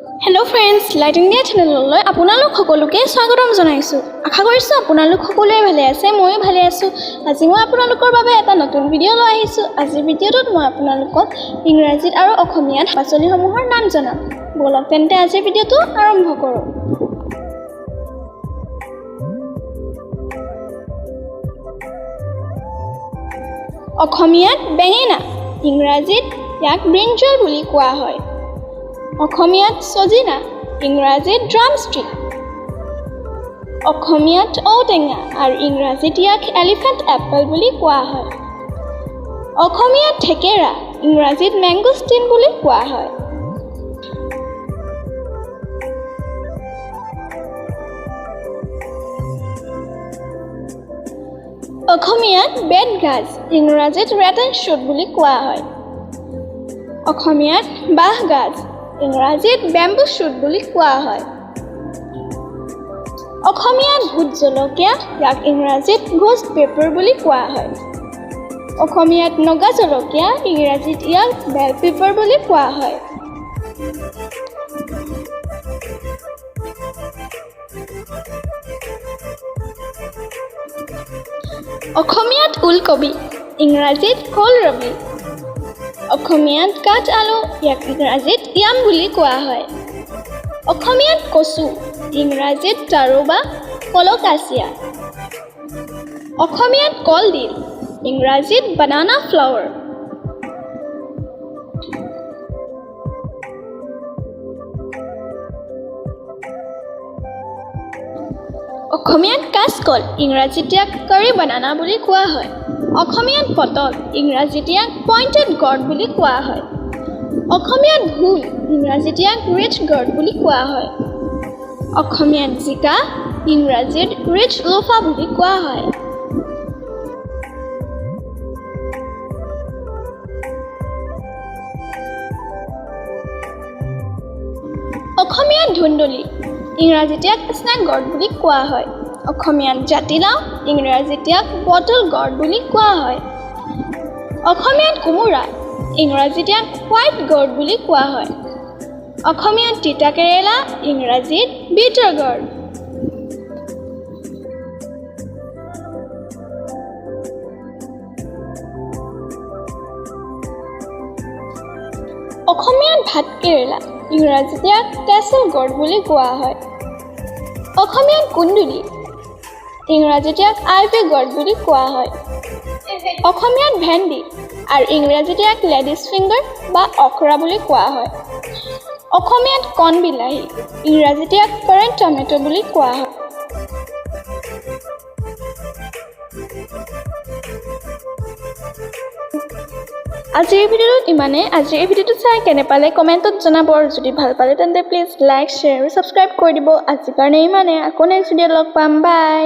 Hello friends, Light India channel আপোনালোক সকলোকে স্বাগতম জনাইছো। আশা কৰিছো আপোনালোক সকলোৱে ভালে আছে, ময়ো ভালে আছো। আজি মই আপোনালোকৰ বাবে এটা নতুন ভিডিঅ' লৈ আহিছো। আজিৰ ভিডিঅ'টোত মই আপোনালোকক ইংৰাজীত আৰু অসমীয়াত পাচলিসমূহৰ নাম জনাম। বলক তেন্তে আজিৰ ভিডিঅ'টো আৰম্ভ কৰোঁ। অসমীয়াত বেঙেনা, ইংৰাজীত ইয়াক ব্ৰিঞ্জল বুলি কোৱা হয়। অসমীয়াত সজিনা, ইংৰাজীত ড্ৰামষ্টিক। অসমীয়াত ঔটেঙা আৰু ইংৰাজীত ইয়াক এলিফেণ্ট এপল বুলি কোৱা হয়। অসমীয়াত থেকেৰা, ইংৰাজীত মেংগোষ্টিন বুলি কোৱা হয়। অসমীয়াত বেতগাজ, ইংৰাজীত ৰেটন শ্বুট বুলি কোৱা হয়। অসমীয়াত বাঁহগাজ, ইংৰাজীত বেম্বু শ্বুট বুলি কোৱা হয়। অসমীয়াত ভোট জলকীয়া, ইয়াক ইংৰাজীত ঘোষ্ট পেপাৰ বুলি কোৱা হয়। অসমীয়াত নগা জলকীয়া, ইংৰাজীত ইয়াক বেল পেপাৰ বুলি কোৱা হয়। অসমীয়াত ওলকবি, ইংৰাজীত কলৰবি। অসমীয়াত কাঠ আলু, ইয়াক ইংৰাজীত য়াম বুলি কোৱা হয়। অসমীয়াত কচু, ইংৰাজীত টাৰো বা কলকাচিয়া। অসমীয়াত কলডিল, ইংৰাজীত বানানা ফ্লাৱাৰ। অসমীয়াত কাচকল, ইংৰাজীত ইয়াক কাৰি বানানা বুলি কোৱা হয়। অসমীয়াত পটল, ইংৰাজীত ইয়াক পইণ্টেড গৰ্ড বুলি কোৱা হয়। অসমীয়াত ভোল, ইংৰাজীত ইয়াক ৰিচ গৰ্ড বুলি কোৱা হয়। অসমীয়াত জিকা, ইংৰাজীত ৰিচ লোফা বুলি কোৱা হয়। অসমীয়াত ধুন্দুলি, ইংৰাজীত ইয়াক স্নেক গৰ্ড বুলি কোৱা হয়। অসমীয়াত জাতিলাও, ইংৰাজীত ইয়াক বটল গৰ্ড বুলি কোৱা হয়। অসমীয়াত কোমোৰা, ইংৰাজীত ইয়াক হোৱাইট গৰ্ড বুলি কোৱা হয়। অসমীয়াত তিতা কেৰেলা, ইংৰাজীত বিটাৰ গৰ্ড। অসমীয়াত ভাত কেৰেলা, ইংৰাজীত ইয়াক টেচেল গৰ্ড বুলি কোৱা হয়। অসমীয়াত কুন্দুলি, ইংৰাজীত ইয়াক আইভি গৰ্ড বুলি কোৱা হয়। অসমীয়াত ভেন্দি আৰু ইংৰাজীত ইয়াক লেডিজ ফিংগাৰ বা অকৰা বুলি কোৱা হয়। অসমীয়াত কণ বিলাহী, ইংৰাজীত ইয়াক কাৰেণ্ট টমেটো বুলি কোৱা হয়। আজিৰ ভিডিঅ'টোত ইমানে। আজিৰ এই ভিডিঅ'টো চাই কেনে পালে কমেণ্টত জনাব। যদি ভাল পালে তেন্তে প্লিজ লাইক, শ্বেয়াৰ আৰু ছাবস্ক্ৰাইব কৰি দিব। আজিৰ কাৰণে ইমানে। আকৌ নেক্সট ভিডিঅ'ত লগ পাম। বাই।